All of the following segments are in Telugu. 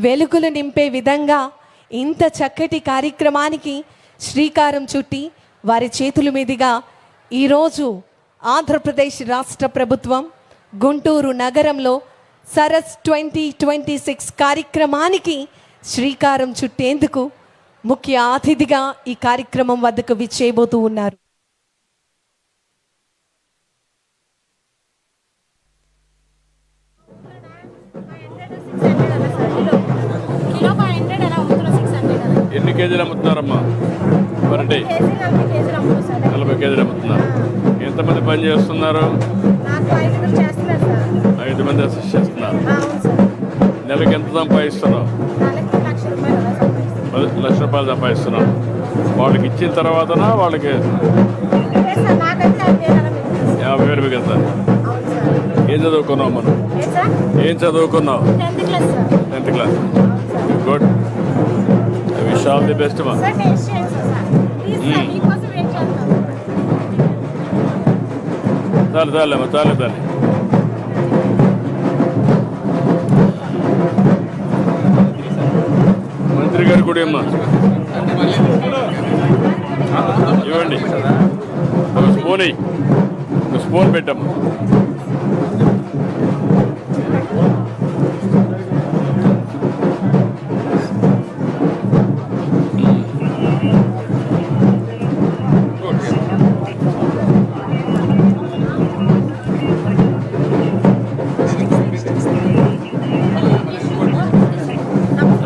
వెలుగులు నింపే విధంగా ఇంత చక్కటి కార్యక్రమానికి శ్రీకారం చుట్టి వారి చేతుల మీదుగా ఈరోజు ఆంధ్రప్రదేశ్ రాష్ట్ర ప్రభుత్వం గుంటూరు నగరంలో సరస్ 2026 కార్యక్రమానికి శ్రీకారం చుట్టేందుకు ముఖ్య అతిథిగా ఈ కార్యక్రమం వద్దకు విచ్చేయబోతూ ఉన్నారు. ఎన్ని కేజీలు అమ్ముతున్నారమ్మా? 40 కేజీలు అమ్ముతున్నారు. ఎంతమంది పని చేస్తున్నారు? 5 మంది అసిస్ట్ చేస్తున్నారు. నెలకి ఎంత సంపాదిస్తున్నావు? 10 లక్షల రూపాయలు సంపాదిస్తున్నావు. వాళ్ళకి ఇచ్చిన తర్వాతనా వాళ్ళకి 50,000 మిగులుతుంది. ఏం చదువుకున్నావు మనం? ఏం చదువుకున్నావు? 10th class. Good. Wish all the best మా. చాలేమ్మా, చాలే. మంత్రి గారు కూడా అమ్మా ఇవ్వండి. ఒక స్పూన్ పెట్టమ్మా.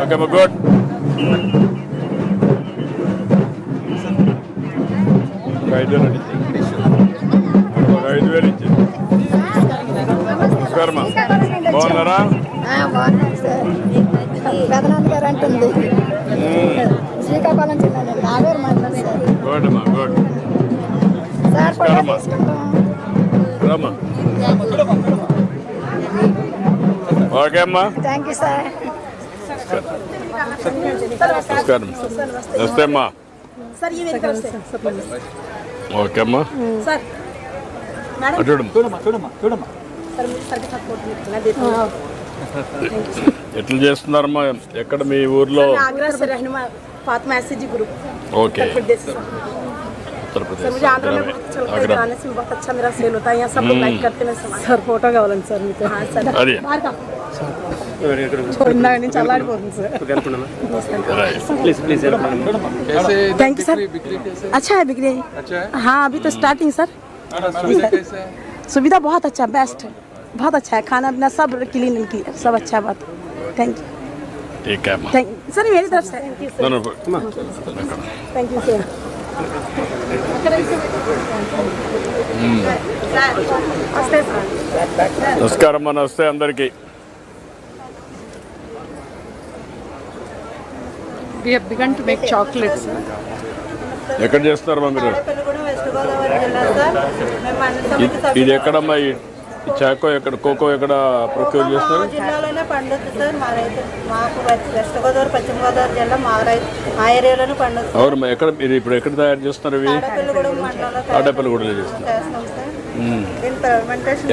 ఓకే అమ్మా, గుడ్. ఒక 5,000 ఇచ్చి నమస్కారం. బాగున్నారా? పెదనాన్నగారు అంటుంది శ్రీకాకుళం జిల్లా నాగూరు మండలం. గుడ్ అమ్మా, గుడ్. రామ్మా. ఓకే అమ్మా, థ్యాంక్ యూ సార్. నమస్కారం. నమస్తే అమ్మా. ఓకే అమ్మా. ఎట్లా చేస్తున్నారమ్మా? ఎక్కడ మీ ఊర్లో? ఓకే. సార్ ఫోటో కావాలండి సార్ మీకు. అది నుంచి అల్లాడిపోతుంది సార్. Thank you sir. अच्छा है बिक्री? हाँ अभी तो स्टार्टिंग सर. सुविधा बहुत अच्छा, बेस्ट है, बहुत अच्छा है. खाना पीना सब क्लीन क्लियर, सब अच्छा बात. Thank you. ठीक है थैंक सर मेरी तरफ से. Thank you sir. నమస్కారం. నమస్తే అందరికీ. We have begun to make chocolates. ఎక్కడ చేస్తున్నారమ్మా మీరు? ఇది ఎక్కడమ్మా? ఈ చాకో ఎక్కడ, కోకో ఎక్కడ ప్రొక్యూర్ చేస్తారు? జిల్లాలోనే పండుద్ది సార్. మా రైతు మాకు వెస్ట్ గోదావరి, పశ్చిమ గోదావరి జిల్లా మా ఏరియాలోనే పండుద్ది. అవునమ్మా. ఎక్కడ మీరు ఇప్పుడు ఎక్కడ తయారు చేస్తున్నారు ఇవి? తాడేపల్లిగూడలో చేస్తున్నారు.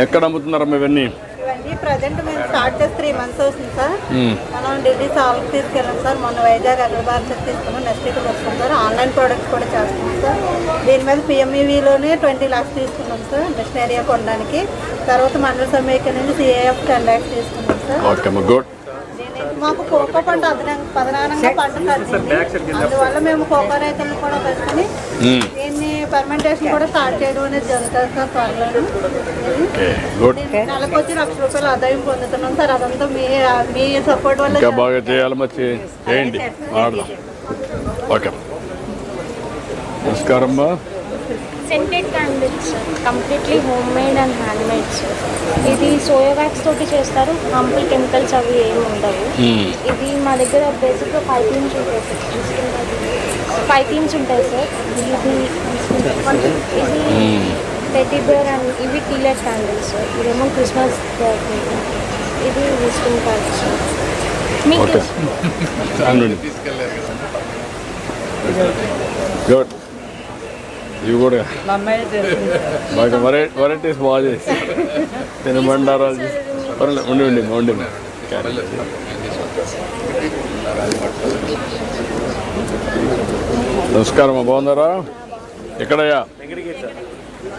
ఎక్కడ అమ్ముతున్నారమ్మా ఇవన్నీ? ఇవన్నీ ప్రజెంట్ మేము స్టార్ట్ చేసి 3 months అవుతుంది సార్. మనం ఢిల్లీ సాల్వ్ తీసుకెళ్ళాం సార్. మొన్న వైజాగ్ అగ్రబార్ తీసుకున్నాం. నెక్స్ట్ వీక్ వస్తాం సార్. ఆన్లైన్ ప్రొడక్ట్స్ కూడా చేస్తున్నాం సార్. దీని మీద PMEVలోనే 20 lakhs తీసుకున్నాం సార్ మిషన్ ఏరియా కొనడానికి. తర్వాత మండల సమైక్య నుంచి CAF 10 lakhs తీసుకున్నాం సార్. ఓకే అమ్మా, గుడ్. మాకు కోకో పంట ప్రధానంగా పండుతుంది. అందువల్ల మేము కోకో రైతులను కూడా పెట్టుకుని దీన్ని ఫర్మెంటేషన్ కూడా స్టార్ట్ చేయడం అనేది జరుగుతుంది సార్ త్వరలో. నెలకు వచ్చి 1 లక్ష రూపాయలు ఆదాయం పొందుతున్నాం సార్. అదంతా మీ సపోర్ట్ వల్ల బాగా చేయాలమ్మా. చేయండి. ఓకే. నమస్కారం అమ్మా. Scented candles completely home made and hand made sir. ఇది సోయా వ్యాక్స్ తోటి చేస్తారు. హార్మ్ఫుల్ కెమికల్స్ అవి ఏమి ఉండవు. ఇది మా దగ్గర బేసిక్గా 5 themes ఉంటాయి సార్. 5 themes ఉంటాయి సార్. ఇది టెడ్డీ బేర్ అండ్ ఇవి టీలెట్ క్యాండిల్స్ సార్. ఇదేమో క్రిస్మస్. ఇది విజిటింగ్ కార్డ్ సార్. మీకు గుడ్. ఇవి కూడా బాగా వెరైటీస్ బాగా చేసి తినబండారాలు చేసి ఉండి నమస్కారం, బాగున్నారా? ఎక్కడయ్యా?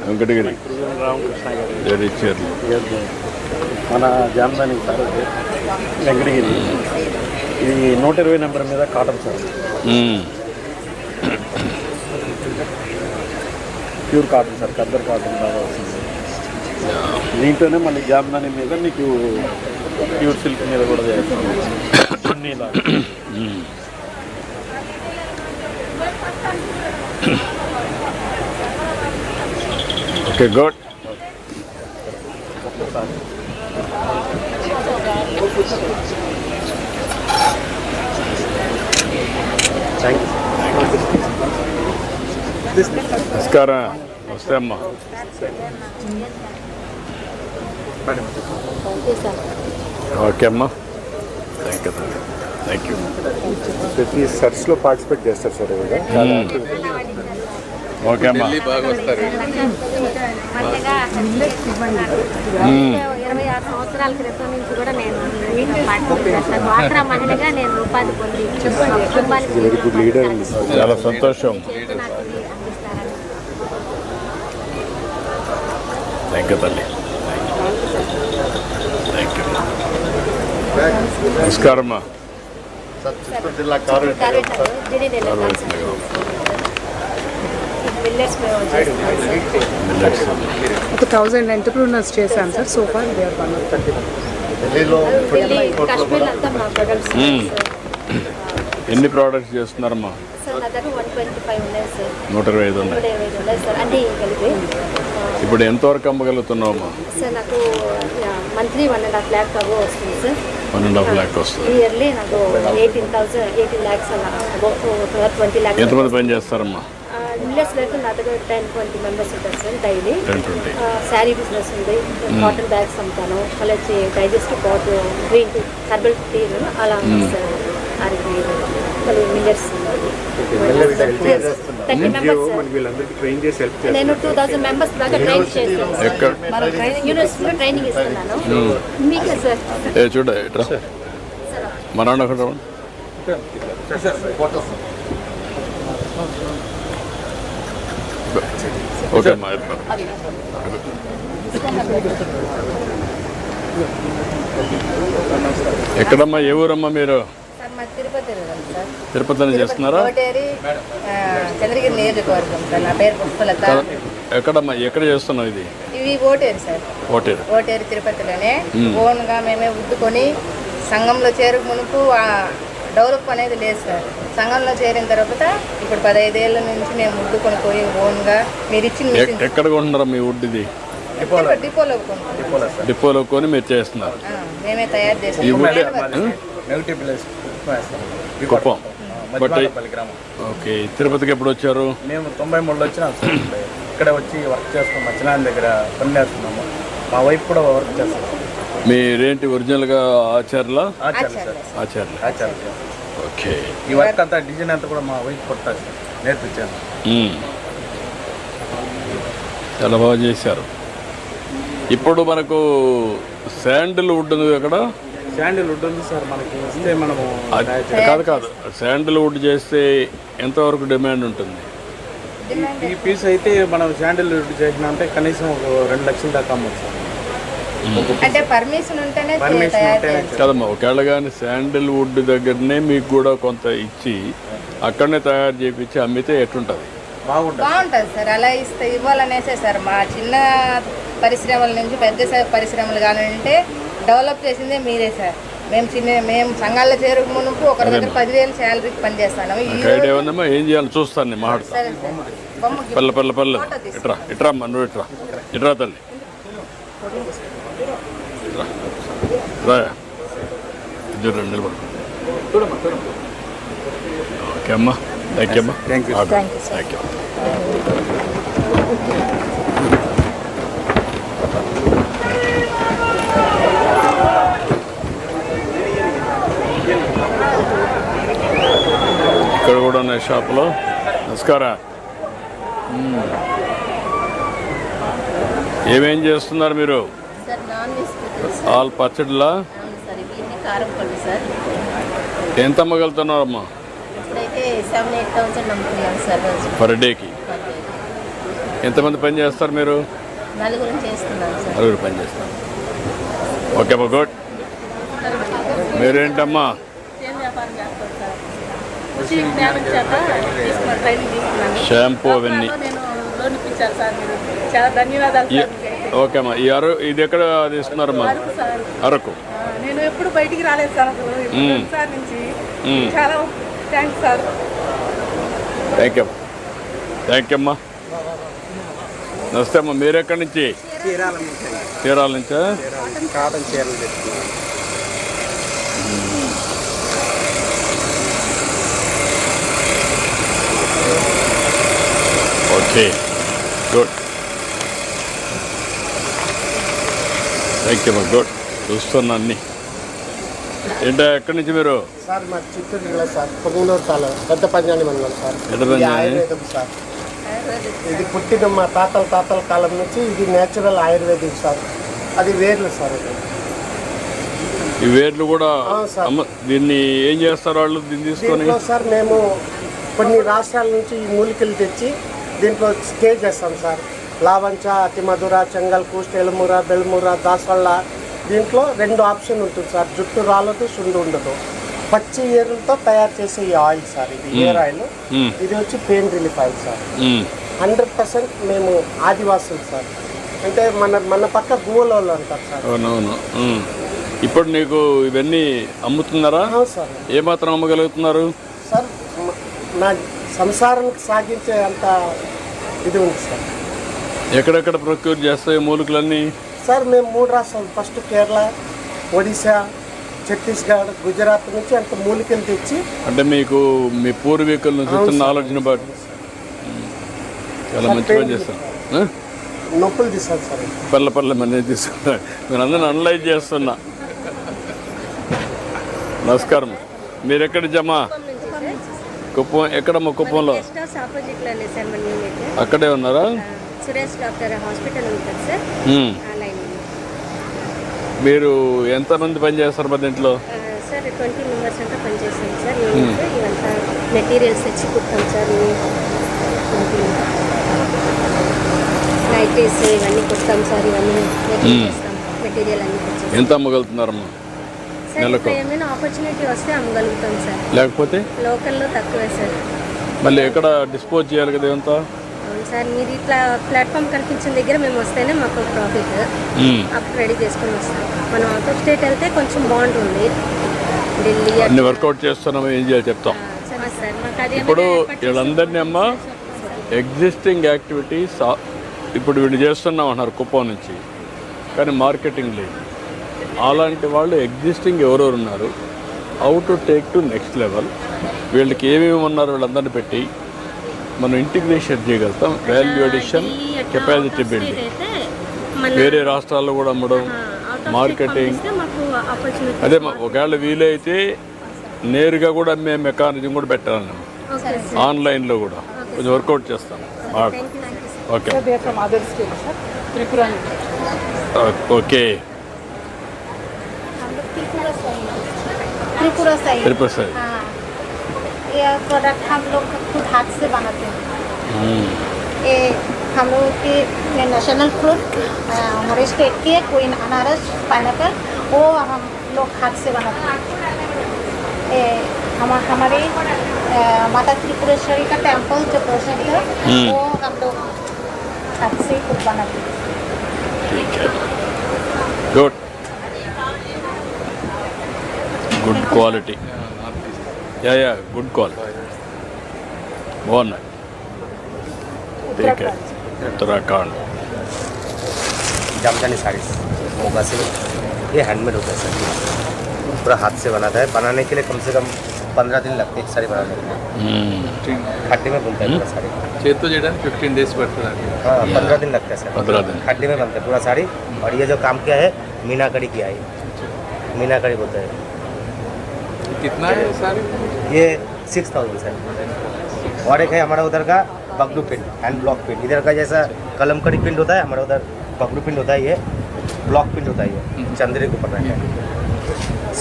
వెంకటగిరి. వెరీ చీరలు. మన జామ్దాని సార్ వెంకటగిరి. ఇది 120 నెంబర్ మీద cotton sir, pure cotton sir, khaddar cotton లాగా వస్తుంది. దీంట్లోనే మళ్ళీ జామ్దాని మీద మీకు ప్యూర్ సిల్క్ మీద కూడా చేస్తుంది. Okay, good. నమస్కారం. నమస్తే అమ్మా. ఓకే అమ్మా, థ్యాంక్ యూ. ప్రతి సర్చ్లో పార్టిసిపేట్ చేస్తారు సార్. ఓకే అమ్మా. 26 సంవత్సరాల క్రితం నుంచి కూడా నేను డ్వాక్రా మహిళగా నేను ఉపాధి పొంది వెరీ గుడ్ లీడర్. చాలా సంతోషం. థ్యాంక్ యూ తల్లి. Thank you. నమస్కారం అమ్మా. జిల్లా ఒక 1000 ఎంటర్ప్రీనర్స్ చేశాను sir. So far they are one of Kashmir అంతా మా ప్రొడక్ట్స్ ఎన్ని ప్రోడక్ట్స్ చేస్తున్నారమ్మా? సార్ నా దగ్గర 125 ఉన్నాయి సార్. 125 ఉన్నాయి. 125 ఉన్నాయి సార్, అన్నీ కలిపి. ఇప్పుడు ఎంతవరకు అమ్మగలుగుతున్నావమ్మా? సార్ నాకు మంత్లీ 1.5 lakh అబో వస్తుంది సార్. 1.5 lakh వస్తుంది. ఇయర్లీ నాకు 18 lakhs అలా అబో 20 lakhs. ఎంతమంది పని చేస్తారమ్మా? విలేజ్ లైఫ్ నా దగ్గర 10-20 మెంబర్స్ ఉంటారు సార్ డైలీ. 10-20. శారీ బిజినెస్ ఉంది, కాటన్ బ్యాగ్స్ అమ్ముతాను, మళ్ళీ వచ్చి digestive powder, green tea, herbal tea అలా ఉంది సార్. అది మళ్ళీ మిల్లెట్స్ 30 మెంబర్స్ సార్. నేను 2000 మెంబర్స్ దాకా ట్రైన్ చేస్తాను ఎక్కడ? మన యూనివర్సిటీలో ట్రైనింగ్ ఇస్తున్నాను. మీకే సార్. ఏ చూడ ఎట్రా మా నాన్న ఒకటి రావండి. ఓకే అమ్మా. ఎక్కడమ్మా, ఏ ఊరమ్మా మీరు? సార్ మా తిరుపతి సార్. తిరుపతిని చేస్తున్నారా? కోటేరి చంద్రగిరి నియోజకవర్గం సార్. నా పేరు పుష్పలత. ఎక్కడమ్మా, ఎక్కడ చేస్తున్నావు ఇది? ఇవి ఓటేరు సార్. ఓటేరు. ఓటేరు తిరుపతిలోనే ఓన్గా మేమే ఉద్దుకొని సంఘంలో చేరుకు మునుపు డెవలప్ అనేది లేదు సార్. సంఘంలో చేరిన తర్వాత ఇప్పుడు 15 ఏళ్ళ నుంచి మేము ఉద్దుకొని పోయి ఓన్గా మీరు ఇచ్చిన మిషన్ ఎక్కడ కొంటున్నారా మీ వుడ్? ఇది డిపోలో కొనుక్కుంటాం. డిపోలో కొని మీరు చేస్తున్నారు. మేమే తయారు ఈ వుడ్ చేస్తాం. కుప్పం. బట్ ఓకే, తిరుపతికి ఎప్పుడు వచ్చారు? మేము 93లో వచ్చినాం సార్. ఇక్కడ వచ్చి వర్క్ చేస్తాం. మధ్యాహ్నం దగ్గర పని చేస్తున్నాము. మా వైఫ్ కూడా వర్క్ చేస్తాం. మీరేంటి ఒరిజినల్గా ఆచార్యులా? ఆచార్య సార్. ఆచార్య. ఓకే. ఈ వర్క్ అంతా డిజైన్ అంతా కూడా మా వైఫ్ కొట్టారు సార్, నేర్పించాను. చాలా బాగా చేశారు. ఇప్పుడు మనకు శాండిల్ వుడ్ ఉంది అక్కడ. శాండిల్ వుడ్ ఉంది సార్ మనకి. వస్తే మనము కాదు శాండిల్ వుడ్ చేస్తే ఎంతవరకు డిమాండ్ ఉంటుంది? ఈ పీస్ అయితే మనం శాండిల్ వుడ్ చేసినంటే కనీసం ఒక 2 లక్షల దాకా అమ్మచ్చు సార్. అంటే పర్మిషన్ ఉంటేనే కదమ్మా. ఒకవేళ కానీ శాండిల్ వుడ్ దగ్గరనే మీకు కూడా కొంత ఇచ్చి అక్కడనే తయారు చేయించి అమ్మితే ఎట్లుంటుంది? బాగుంటుంది సార్. అలా ఇవ్వాలనేసే సార్. మా చిన్న పరిశ్రమల నుంచి పెద్ద పరిశ్రమలు కానివ్వంటే డెవలప్ చేసిందే మీరే సార్. మేము సంఘాల్లో చేరుకు మునుపు ఒకరి దగ్గర 10,000 శాలరీకి పనిచేస్తాను. ఏమన్నా ఏం చేయాలి చూస్తాను, నేను మాట్లాడతాను. పల్ల ఇట్రా అమ్మా, నువ్వు ఇట్రా తల్లి. నిలబడు. ఓకే అమ్మా, థ్యాంక్ యూ అమ్మా. Thank you. ఇక్కడ కూడా ఉన్నాయి షాపులో. నమస్కారం. ఏమేం చేస్తున్నారు మీరు? ఆల్ పచ్చడిలా? కారంపల్లి సార్. ఎంత అమ్మగలుగుతున్నారమ్మా ఇప్పుడైతే 7,000-8,000 అమ్ముతున్నాను సార్ రోజు. పర్ డేకి? ఎంతమంది పని చేస్తారు మీరు? నలుగురు చేస్తున్నాను సార్. నలుగురు పని చేస్తారు. ఓకే అమ్మా, గుడ్. మీరేంటమ్మా? వ్యాపారం చేస్తాను సార్. కృషి జ్ఞానం చేత తీసుకున్న ట్రైనింగ్ తీసుకున్నాను. షాంపూ అవన్నీ. నేను లోన్ ఇప్పించాను సార్. మీరు చాలా ధన్యవాదాలు సార్. ఓకే అమ్మా. ఇది ఎక్కడ తీసుకున్నారమ్మా? సార్ అరకు. నేను ఎప్పుడు బయటికి రాలేదు సార్. సార్ నుంచి చాలా thanks sir. Thank you. Thank you అమ్మా. నమస్తే అమ్మా. మీరు ఎక్కడి నుంచి? చీరాల నుంచా? కాటన్ చీరలు తెచ్చుకున్నాను. Okay, good. థ్యాంక్ యూ అమ్మా, గుడ్. చూస్తున్నా అన్ని. ఏంటో ఎక్కడి నుంచి మీరు? సార్ మా చిత్తూరు జిల్లా సార్, పొంగనూరు తాలూకా పెద్ద పంజాని మండలం సార్. పెద్ద పంజాని. ఇది ఆయుర్వేదం సార్. ఇది పుట్టిన మా తాతల కాలం నుంచి ఇది నేచురల్ ఆయుర్వేదిక్ సార్. అది వేర్లు సార్. ఇది ఈ వేర్లు కూడా సార్. దీన్ని ఏం చేస్తారు వాళ్ళు దీన్ని తీసుకొని? దీంట్లో సార్ మేము కొన్ని రాష్ట్రాల నుంచి ఈ మూలికలు తెచ్చి దీంట్లో స్టే చేస్తాం సార్. లావంచ, అతిమధుర, చెంగల్కు, ఎలముర, బెల్ముర, దాసవళ్ళ. దీంట్లో 2 ఆప్షన్ ఉంటుంది సార్. జుట్టు రాలదు, సుండు ఉండదు. పచ్చి ఏరులతో తయారు చేసే ఈ ఆయిల్ సార్. ఇది హెయిర్ ఆయిల్. ఇది వచ్చి పెయిన్ రిలీఫ్ ఆయిల్ సార్. 100% మేము ఆదివాసులు సార్. అంటే మన పక్క గువ్వలోళ్ళు అంటారు సార్. అవునవును. ఇప్పుడు నీకు ఇవన్నీ అమ్ముతున్నారా? అవును సార్. ఏమాత్రం అమ్మగలుగుతున్నారు సార్? నా సంసారానికి సాగించే అంత ఇది ఉంది సార్. ఎక్కడెక్కడ ప్రొక్యూర్ చేస్తాయి మూలికలన్నీ? సార్ మేము 3 రాష్ట్రాలు, ఫస్ట్ కేరళ, ఒడిశా, ఛత్తీస్గఢ్, గుజరాత్ నుంచి అంత మూలికలు తెచ్చి. అంటే మీకు మీ పూర్వీకుల నుంచి వస్తున్న ఆలోచన బట్టి చాలా మంచి పని చేస్తారు. నొప్పులు తీసాను సార్. పల్లె మనీ తీసుకున్నా. నేను అందరిని అనలైజ్ చేస్తున్నా. నమస్కారం. మీరు ఎక్కడ జమా? కుప్పం. ఎక్కడమ్మా కుప్పంలో? ఆపోజిట్లోనే సార్ మన యూనిట్. అక్కడే ఉన్నారా? సురేష్ డాక్టర్ హాస్పిటల్ ఉంటుంది సార్. మీరు ఎంతమంది పని చేస్తారు మా దీంట్లో? సార్ 20 మెంబర్స్ అంతా పనిచేస్తాం సార్. యూనిట్ ఇవంతా మెటీరియల్స్ తెచ్చి కుట్టాం సార్. నైటీస్ ఇవన్నీ కుట్టాం సార్. ఇవన్నీ చేస్తాం. మెటీరియల్ అన్నీ తెచ్చి. ఎంత అమ్మగలుగుతున్నారమ్మా నెలకు? ఏమైనా ఆపర్చునిటీ వస్తే అమ్మగలుగుతాం సార్. లేకపోతే లోకల్లో తక్కువే సార్. మళ్ళీ ఎక్కడ డిస్పోజ్ చేయాలి కదా ఇదంతా? అవును సార్. మీరు ఇట్లా ప్లాట్ఫామ్ కనిపించిన దగ్గర మేము వస్తేనే మాకు ప్రాఫిట్. అప్పుడు రెడీ చేసుకొని వస్తాం. మనం అవుట్ ఆఫ్ స్టేట్ వెళ్తే కొంచెం బాగుంటుంది. ఢిల్లీ అన్ని వర్కౌట్ చేస్తున్నాము. ఏం చేయాలి చెప్తాం. సార్ మాకు అది ఇప్పుడు వీళ్ళందరినీ అమ్మ ఎగ్జిస్టింగ్ యాక్టివిటీస్ ఇప్పుడు వీళ్ళు చేస్తున్నాం అన్నారు కుప్పం నుంచి, కానీ మార్కెటింగ్ లేదు. అలాంటి వాళ్ళు ఎగ్జిస్టింగ్ ఎవరెవరు ఉన్నారు, how to take to next level, వీళ్ళకి ఏమేమి ఉన్నారు వీళ్ళందరినీ పెట్టి మనం ఇంటిగ్రేషన్ చేయగలుగుతాం. వాల్యూ అడిషన్, కెపాసిటీ బిల్డింగ్, వేరే రాష్ట్రాల్లో కూడా అమ్మడం, మార్కెటింగ్. అదే ఒకవేళ వీలైతే నేరుగా కూడా అమ్మే మెకానిజం కూడా పెట్టాలన్నా, ఆన్లైన్లో కూడా కొంచెం వర్కౌట్ చేస్తాం. Okay okay. त्रिपुरा से ये प्रोडक्ट हम लोग खुद हाथ से बनाते हैं. ये हम लोग के नेशनल फ्रूट हमारे स्टेट के क्वीन अनारस, पाइनएप्पल, वो हम लोग हाथ से बनाते हैं. हमारे माता त्रिपुरेश्वरी का टेम्पल जो प्रसिद्ध है वो हम लोग हाथ से खुद बनाते हैं. Good good quality. Yeah good quality. బాగున్నాయి. उत्तराखंड जामदानी साड़ी मोगा से ये हैंडमेड होता है सर. पूरा हाथ से बनाता है. बनाने के लिए कम से कम 15 दिन लगते हैं एक साड़ी बनाने के लिए. खड्डी में बुनता है पूरा साड़ी. చేత్తో చేయడానికి 15 days పడుతుంది. हाँ 15 दिन लगता है सर. 15 दिन खड्डी में बनता है पूरा साड़ी. और ये जो काम किया है मीनाकड़ी किया है. मीनाकड़ी बोलता है. कितना है साड़ी? ये 6000 सर. और एक है हमारा उधर का बगलू प्रिंट, हैंड ब्लॉक प्रिंट. इधर का जैसा कलमकड़ी प्रिंट होता है, हमारा उधर बगलू प्रिंट होता है. ये ब्लॉक प्रिंट होता है. ये चंद्री को पकड़ना है.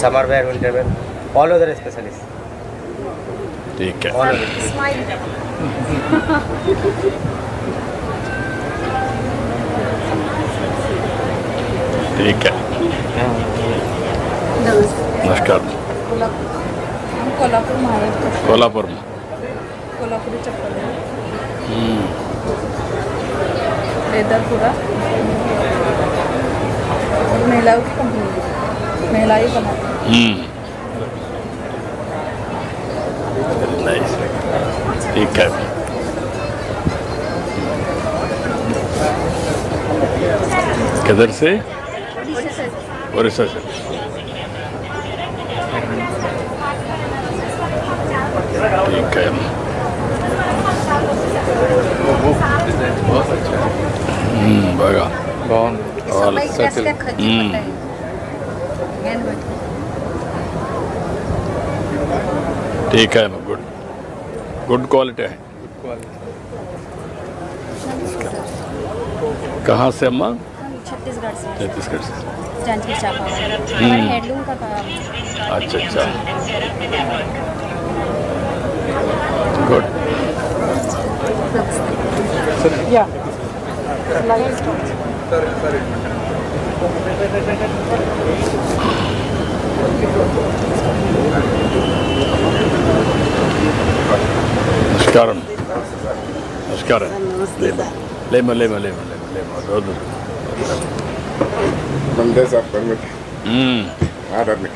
Summer wear, winter wear, all over specialist, ठीक है, ऑल ओवर। ठीक है, नमस्कार। कोल्हापूर महाराष्ट्र कोल्हापूर में कोल्हापुरी चप्पल लेदर पूरा और महिलाओं की कंपनी, महिला ही बनाती नाइस, ठीक है। किधर से? उड़ीसा से। ठीक है, बहुत अच्छा है, बघा बहुत ऑल सर्कल। ठीक है, गुड गुड क्वालिटी है। कहाँ से अम्मा? छत्तीसगढ़ से, छत्तीसगढ़ से। जांजगीर चांपा हमारे हैंडलूम का काम। अच्छा अच्छा, गुड। నమస్కారం, నమస్కారం. లేమో లేమో లేమో లేమో లేమో రోజు नंदे साहब परमिट आर्डर में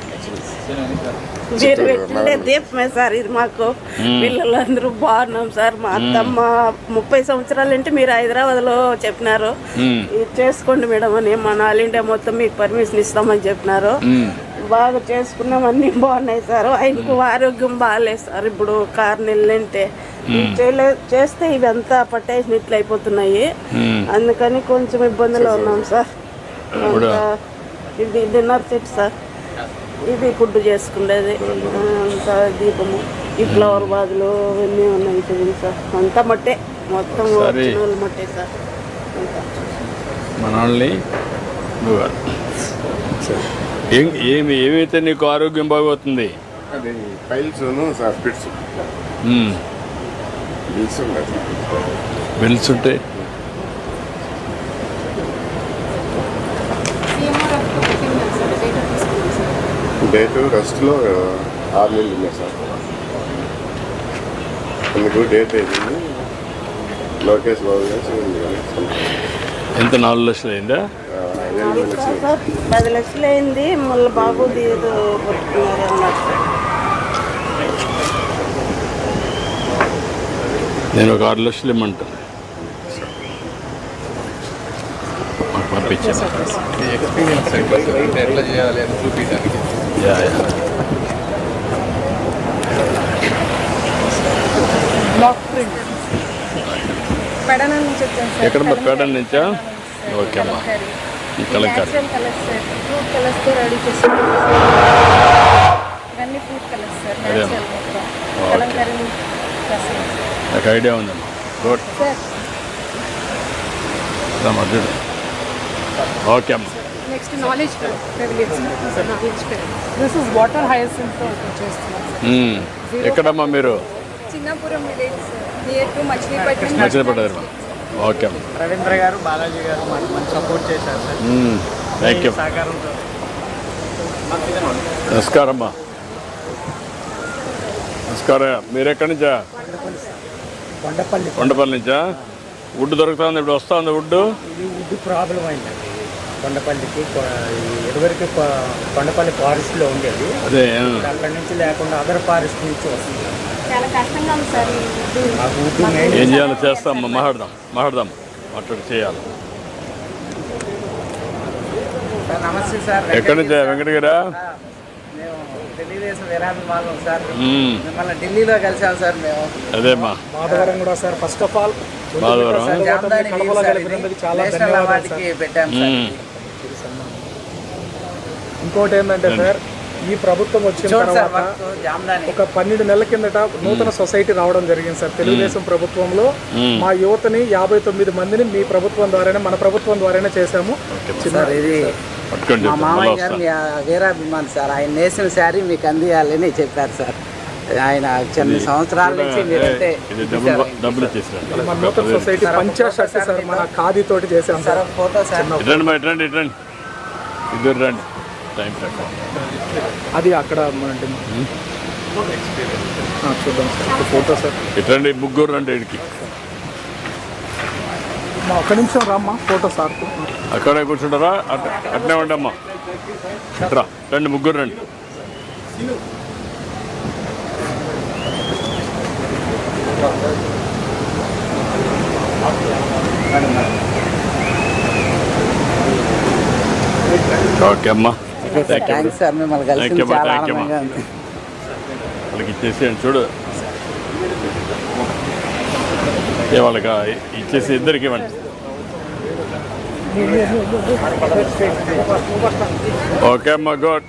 మీరు పెట్టిండే దీపమే సార్ ఇది మాకు. పిల్లలందరూ బాగున్నాం సార్. మా అత్తమ్మ 30 సంవత్సరాలు అంటే మీరు హైదరాబాద్లో చెప్పినారు ఇది చేసుకోండి మేడం అని. మన ఆల్ ఇండియా మొత్తం మీకు పర్మిషన్ ఇస్తామని చెప్పినారు. బాగా చేసుకున్నాం, అన్నీ బాగున్నాయి సార్. ఆయనకు ఆరోగ్యం బాగాలేదు సార్. ఇప్పుడు 6 నెలలు అంటే చేస్తే ఇవంతా పట్టేసినట్లు అయిపోతున్నాయి. అందుకని కొంచెం ఇబ్బందులు ఉన్నాం సార్. ఇది డిన్నర్ సెట్ సార్, ఇది ఫుడ్ చేసుకునేది అంతా, దీపము, ఈ ఫ్లవర్ బాదులు అవన్నీ ఉన్నాయి చూడండి సార్. అంతా మట్టే, మొత్తం ఒరిజినల్ మట్టే సార్. మనల్ని ఏమైతే నీకు ఆరోగ్యం బాగవుతుంది? అది ఫైల్స్ సార్, ఫిట్స్ బిల్స్ ఉన్నాయి సార్. బిల్స్ ఉంటాయి. డేటు రెస్ట్లో 6 నెలలు ఉన్నాయి సార్. అందుకు డేట్ అయింది. లోకేష్ బాబు గారు ఎంత 4 లక్షలు అయిందా? 8 లక్షలు సార్ 10 లక్షలు అయింది. మళ్ళీ బాబు ఏదో పట్టుకున్నారు అన్నారు సార్. నేను ఒక 6 లక్షలు ఇమ్మంటాను, మాకు పంపించాను. ఎక్స్పీరియన్స్ సెంటర్ ఎట్లా చేయాలి అని చూపించడానికి. Yeah yeah, block print Pedana నుంచి వచ్చాను సార్. ఎక్కడ పేడ నుంచా? ఓకే అమ్మా, ఈ Kalamkari natural colours sir, fruit కలర్స్తో రెడీ చేస్తాం. ఇవన్నీ ఫ్రూట్ కలర్స్ సార్, అదేమ్మా. నేచురల్ మొత్తం. ఓకే. కలంకారీ డ్రెస్సెస్ నాకు ఐడియా ఉందమ్మా. Good, sir. చూడు. ఓకే అమ్మా. Next knowledge privilege, knowledge privilege. This is water hyacinth చేస్తున్నాం సార్. ఎక్కడమ్మా మీరు? Chinnapuram village sir, near to Machilipatnam. Machilipatnam. Okay అమ్మా, రవీంద్ర గారు, బాలాజీ గారు మాకు మంచి సపోర్ట్ చేశారు సార్. Thank you. సహకారంతో నమస్కారం అమ్మా. నమస్కారం. మీరు ఎక్కడి నుంచా? కొండపల్లి. కొండపల్లి నుంచా? వుడ్ దొరుకుతుంది ఇప్పుడు? వస్తుంది వుడ్? ఇది వుడ్ ప్రాబ్లం అయిందండి కొండపల్లికి. ఇదివరకు కొండపల్లి ఫారెస్ట్లో ఉండేది, అదే అక్కడి నుంచి లేకుండా అదర్ ఫారెస్ట్ నుంచి వస్తుంది. చాలా కష్టంగా ఉంది సార్. మాకు వుడ్ మెయిన్. ఏం చేయాలో చేస్తామమ్మా, మాట్లాడదాం మాట్లాడి చేయాలి. నమస్తే సార్. ఎక్కడి నుంచా? వెంకటగిరా? మేము తెలుగుదేశం వీరాభిమానులు సార్. మిమ్మల్ని ఢిల్లీలో కలిసాం సార్ మేము. అదేమ్మా, మాధవరం కూడా sir. First of all Madhavaram. చాలా ధన్యవాదాలు పెట్టాం సార్. ఇంకోటి ఏంటంటే సార్, ఈ ప్రభుత్వం వచ్చిన తర్వాత ఒక 12 నెలల కిందట నూతన సొసైటీ రావడం జరిగింది సార్ తెలుగుదేశం ప్రభుత్వంలో. మా యువతని 59 మందిని మీ ప్రభుత్వం ద్వారానే, మన ప్రభుత్వం ద్వారానే చేశాము. సార్ ఇది పట్టుకోండి మా చెప్తాను, మళ్ళీ మామయ్య గారు వస్తాను. మీ వీరాభిమాని సార్. ఆయన నేసిన శారీ మీకు అందియాలని చెప్పారు సార్. ఆయన చిన్న సంవత్సరాల నుంచి మీరంటే ఇది డబ్బులు ఇచ్చేసారు. మన నూతన సొసైటీ పంచా షర్ట్ సార్ మన ఖాదీ తోటి చేసాం సార్. Photo sir. ఇట్రండి మా ఇట్రండి ఇద్దరు రండి టైం పెట్టండి. అది అక్కడ అంటే చూద్దాం సార్ ఫోటో సార్. ఇట్రండి ముగ్గురు రండి ఇడికి. ఒక్క నిమిషం రామ్మా ఫోటో సార్. అక్కడే కూర్చుంటారా? అట్నే ఉండమ్మా. ఇట్రా రండి ముగ్గురు రండి. ఓకే అమ్మా, థ్యాంక్స్ సార్. మిమ్మల్ని కలిసి చాలా ఆనందంగా ఉంది. వాళ్ళకి ఇచ్చేసేయండి. చూడు వాళ్ళకి ఇచ్చేసి ఇద్దరికి ఇవ్వండి. ఓకే అమ్మా, గుడ్.